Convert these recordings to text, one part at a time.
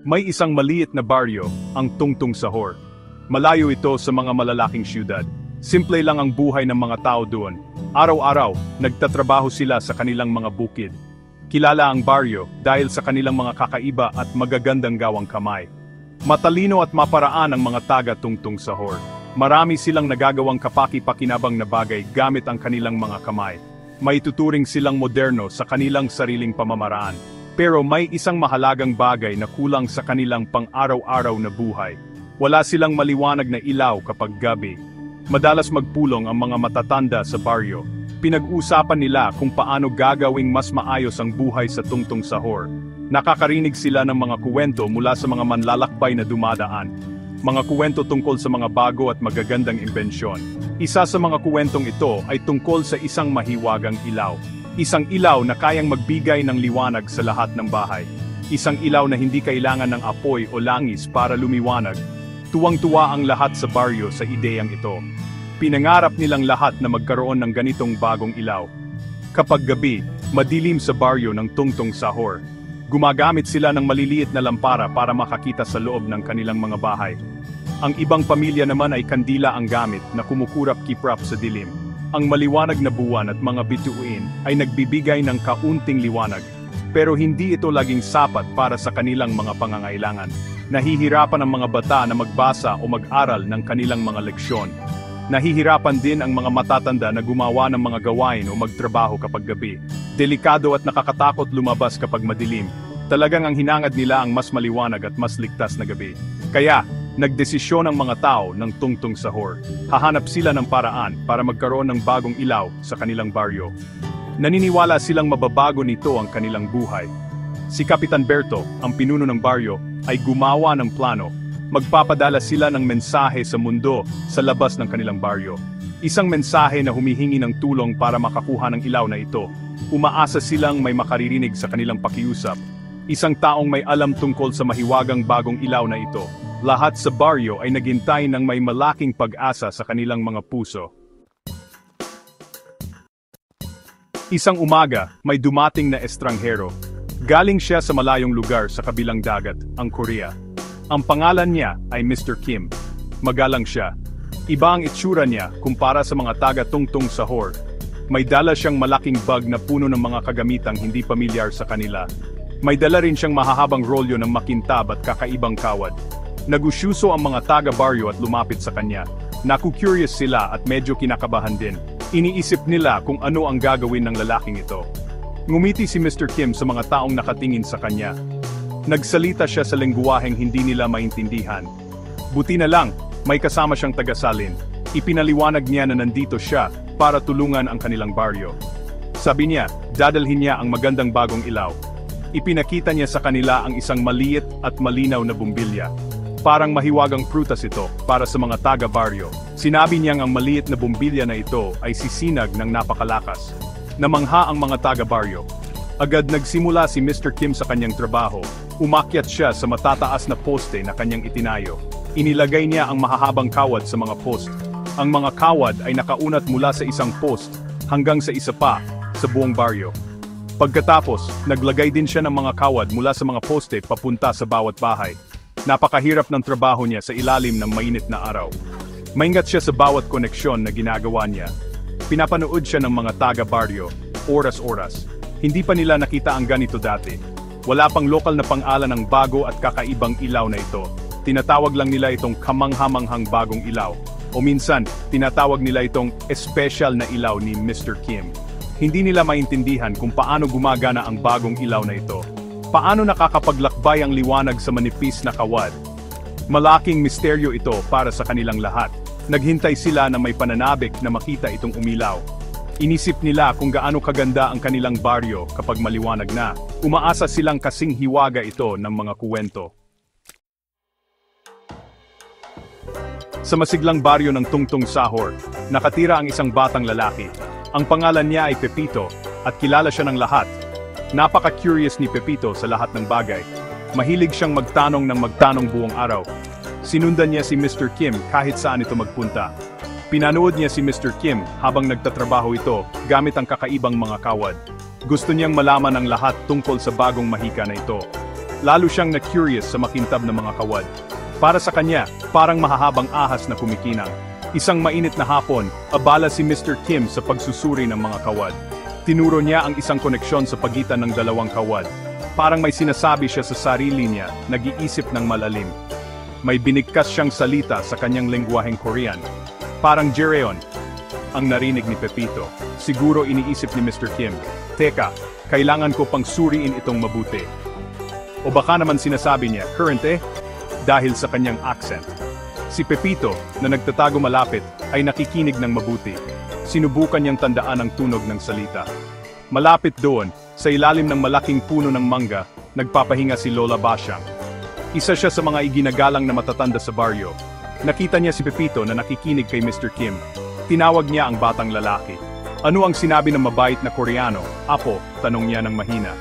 May isang maliit na baryo, ang Tungtung Sahor. Malayo ito sa mga malalaking syudad. Simple lang ang buhay ng mga tao doon. Araw-araw, nagtatrabaho sila sa kanilang mga bukid. Kilala ang baryo dahil sa kanilang mga kakaiba at magagandang gawang kamay. Matalino at maparaan ang mga taga Tungtung Sahor. Marami silang nagagawang kapaki-pakinabang na bagay gamit ang kanilang mga kamay. May tuturing silang moderno sa kanilang sariling pamamaraan. Pero may isang mahalagang bagay na kulang sa kanilang pang-araw-araw na buhay. Wala silang maliwanag na ilaw kapag gabi. Madalas magpulong ang mga matatanda sa baryo. Pinag-usapan nila kung paano gagawing mas maayos ang buhay sa Tungtung Sahor. Nakakarinig sila ng mga kuwento mula sa mga manlalakbay na dumadaan. Mga kuwento tungkol sa mga bago at magagandang imbensyon. Isa sa mga kuwentong ito ay tungkol sa isang mahiwagang ilaw. Isang ilaw na kayang magbigay ng liwanag sa lahat ng bahay. Isang ilaw na hindi kailangan ng apoy o langis para lumiwanag. Tuwang-tuwa ang lahat sa baryo sa ideyang ito. Pinangarap nilang lahat na magkaroon ng ganitong bagong ilaw. Kapag gabi, madilim sa baryo ng Tungtung Sahor. Gumagamit sila ng maliliit na lampara para makakita sa loob ng kanilang mga bahay. Ang ibang pamilya naman ay kandila ang gamit na kumukurap-kiprap sa dilim. Ang maliwanag na buwan at mga bituin ay nagbibigay ng kaunting liwanag. Pero hindi ito laging sapat para sa kanilang mga pangangailangan. Nahihirapan ang mga bata na magbasa o mag-aral ng kanilang mga leksyon. Nahihirapan din ang mga matatanda na gumawa ng mga gawain o magtrabaho kapag gabi. Delikado at nakakatakot lumabas kapag madilim. Talagang ang hinangad nila ang mas maliwanag at mas ligtas na gabi. Kaya, nagdesisyon ang mga tao ng Tungtung Sahor. Hahanap sila ng paraan para magkaroon ng bagong ilaw sa kanilang baryo. Naniniwala silang mababago nito ang kanilang buhay. Si Kapitan Berto, ang pinuno ng baryo, ay gumawa ng plano. Magpapadala sila ng mensahe sa mundo sa labas ng kanilang baryo. Isang mensahe na humihingi ng tulong para makakuha ng ilaw na ito. Umaasa silang may makaririnig sa kanilang pakiusap. Isang taong may alam tungkol sa mahiwagang bagong ilaw na ito. Lahat sa baryo ay naghintay ng may malaking pag-asa sa kanilang mga puso. Isang umaga, may dumating na estranghero. Galing siya sa malayong lugar sa kabilang dagat, ang Korea. Ang pangalan niya ay Mr. Kim. Magalang siya. Iba ang itsura niya kumpara sa mga taga Tungtung Sahor. May dala siyang malaking bag na puno ng mga kagamitang hindi pamilyar sa kanila. May dala rin siyang mahahabang rolyo ng makintab at kakaibang kawad. Nagusyuso ang mga taga-baryo at lumapit sa kanya. Naku-curious sila at medyo kinakabahan din. Iniisip nila kung ano ang gagawin ng lalaking ito. Ngumiti si Mr. Kim sa mga taong nakatingin sa kanya. Nagsalita siya sa lengguwaheng hindi nila maintindihan. Buti na lang, may kasama siyang tagasalin. Ipinaliwanag niya na nandito siya para tulungan ang kanilang baryo. Sabi niya, dadalhin niya ang magandang bagong ilaw. Ipinakita niya sa kanila ang isang maliit at malinaw na bumbilya. Parang mahiwagang prutas ito para sa mga taga-baryo. Sinabi niyang ang maliit na bumbilya na ito ay sisinag ng napakalakas. Namangha ang mga taga-baryo. Agad nagsimula si Mr. Kim sa kanyang trabaho. Umakyat siya sa matataas na poste na kanyang itinayo. Inilagay niya ang mahahabang kawad sa mga post. Ang mga kawad ay nakaunat mula sa isang post hanggang sa isa pa sa buong baryo. Pagkatapos, naglagay din siya ng mga kawad mula sa mga poste papunta sa bawat bahay. Napakahirap ng trabaho niya sa ilalim ng mainit na araw. Maingat siya sa bawat koneksyon na ginagawa niya. Pinapanood siya ng mga taga-baryo, oras-oras. Hindi pa nila nakita ang ganito dati. Wala pang lokal na pangalan ng bago at kakaibang ilaw na ito. Tinatawag lang nila itong kamanghamanghang bagong ilaw. O minsan, tinatawag nila itong espesyal na ilaw ni Mr. Kim. Hindi nila maintindihan kung paano gumagana ang bagong ilaw na ito. Paano nakakapaglakbay ang liwanag sa manipis na kawad? Malaking misteryo ito para sa kanilang lahat. Naghintay sila na may pananabik na makita itong umilaw. Inisip nila kung gaano kaganda ang kanilang baryo kapag maliwanag na. Umaasa silang kasing hiwaga ito ng mga kuwento. Sa masiglang baryo ng Tungtung Sahor, nakatira ang isang batang lalaki. Ang pangalan niya ay Pepito, at kilala siya ng lahat. Napaka-curious ni Pepito sa lahat ng bagay. Mahilig siyang magtanong ng magtanong buong araw. Sinundan niya si Mr. Kim kahit saan ito magpunta. Pinanood niya si Mr. Kim habang nagtatrabaho ito gamit ang kakaibang mga kawad. Gusto niyang malaman ang lahat tungkol sa bagong mahika na ito. Lalo siyang na-curious sa makintab na mga kawad. Para sa kanya, parang mahahabang ahas na kumikinang. Isang mainit na hapon, abala si Mr. Kim sa pagsusuri ng mga kawad. Tinuro niya ang isang koneksyon sa pagitan ng dalawang kawad. Parang may sinasabi siya sa sarili niya, nag-iisip ng malalim. May binigkas siyang salita sa kanyang lengguwaheng Korean. Parang Jereon. Ang narinig ni Pepito. Siguro iniisip ni Mr. Kim, teka, kailangan ko pang suriin itong mabuti. O baka naman sinasabi niya, current dahil sa kanyang accent. Si Pepito, na nagtatago malapit, ay nakikinig ng mabuti. Sinubukan niyang tandaan ang tunog ng salita. Malapit doon, sa ilalim ng malaking puno ng mangga, nagpapahinga si Lola Basyang. Isa siya sa mga iginagalang na matatanda sa baryo. Nakita niya si Pepito na nakikinig kay Mr. Kim. Tinawag niya ang batang lalaki. Ano ang sinabi ng mabait na Koreano? Apo, tanong niya ng mahina.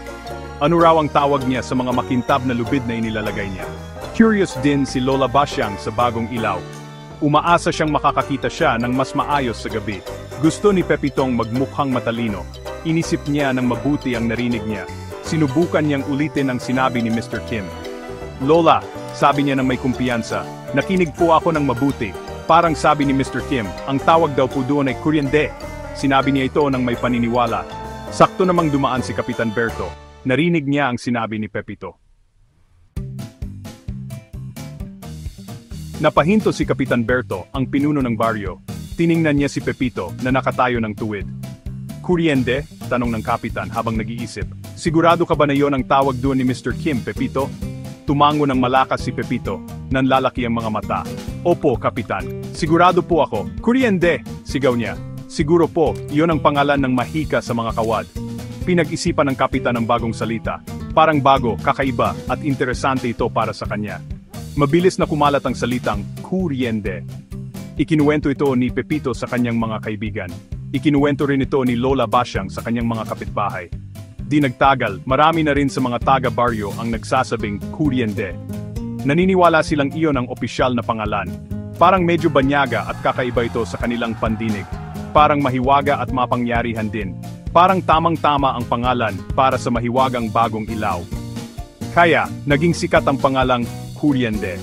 Ano raw ang tawag niya sa mga makintab na lubid na inilalagay niya? Curious din si Lola Basyang sa bagong ilaw. Umaasa siyang makakakita siya ng mas maayos sa gabi. Gusto ni Pepitong magmukhang matalino. Inisip niya ng mabuti ang narinig niya. Sinubukan niyang ulitin ang sinabi ni Mr. Kim. Lola, sabi niya ng may kumpiyansa, nakinig po ako ng mabuti. Parang sabi ni Mr. Kim, ang tawag daw po doon ay kuryente. Sinabi niya ito ng may paniniwala. Sakto namang dumaan si Kapitan Berto. Narinig niya ang sinabi ni Pepito. Napahinto si Kapitan Berto, ang pinuno ng baryo. Tiningnan niya si Pepito na nakatayo ng tuwid. Kuryente? Tanong ng kapitan habang nag-iisip. Sigurado ka ba na yon ang tawag doon ni Mr. Kim, Pepito? Tumango ng malakas si Pepito. Nanlalaki ang mga mata. Opo, kapitan. Sigurado po ako. Kuryente! Sigaw niya. Siguro po, iyon ang pangalan ng mahika sa mga kawad. Pinag-isipan ng kapitan ang bagong salita. Parang bago, kakaiba, at interesante ito para sa kanya. Mabilis na kumalat ang salitang kuryente. Ikinuwento ito ni Pepito sa kanyang mga kaibigan. Ikinuwento rin ito ni Lola Basyang sa kanyang mga kapitbahay. Di nagtagal, marami na rin sa mga taga-baryo ang nagsasabing kuryente. Naniniwala silang iyon ang opisyal na pangalan. Parang medyo banyaga at kakaiba ito sa kanilang pandinig. Parang mahiwaga at mapangyarihan din. Parang tamang-tama ang pangalan para sa mahiwagang bagong ilaw. Kaya, naging sikat ang pangalang kuryente.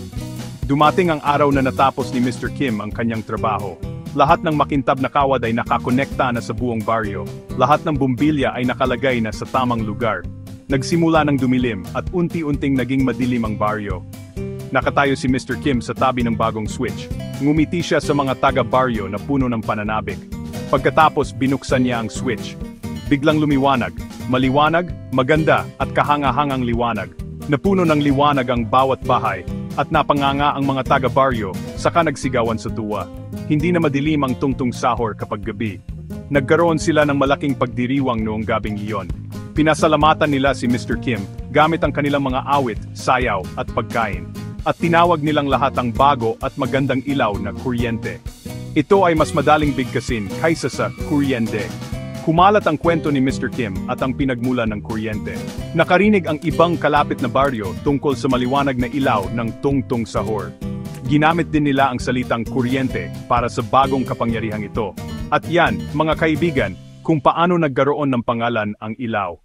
Dumating ang araw na natapos ni Mr. Kim ang kanyang trabaho. Lahat ng makintab na kawad ay nakakonekta na sa buong baryo. Lahat ng bumbilya ay nakalagay na sa tamang lugar. Nagsimula ng dumilim at unti-unting naging madilim ang baryo. Nakatayo si Mr. Kim sa tabi ng bagong switch. Ngumiti siya sa mga taga-baryo na puno ng pananabik. Pagkatapos binuksan niya ang switch. Biglang lumiwanag. Maliwanag, maganda at kahanga-hangang liwanag. Napuno ng liwanag ang bawat bahay at napanganga ang mga taga-baryo, saka nagsigawan sa tuwa. Hindi na madilim ang tungtung sahor kapag gabi. Nagkaroon sila ng malaking pagdiriwang noong gabing iyon. Pinasalamatan nila si Mr. Kim gamit ang kanilang mga awit, sayaw at pagkain. At tinawag nilang lahat ang bago at magandang ilaw na kuryente. Ito ay mas madaling bigkasin kaysa sa kuryente. Kumalat ang kwento ni Mr. Kim at ang pinagmula ng kuryente. Nakarinig ang ibang kalapit na baryo tungkol sa maliwanag na ilaw ng tungtung sahor. Ginamit din nila ang salitang kuryente para sa bagong kapangyarihang ito. At yan, mga kaibigan, kung paano nagkaroon ng pangalan ang ilaw.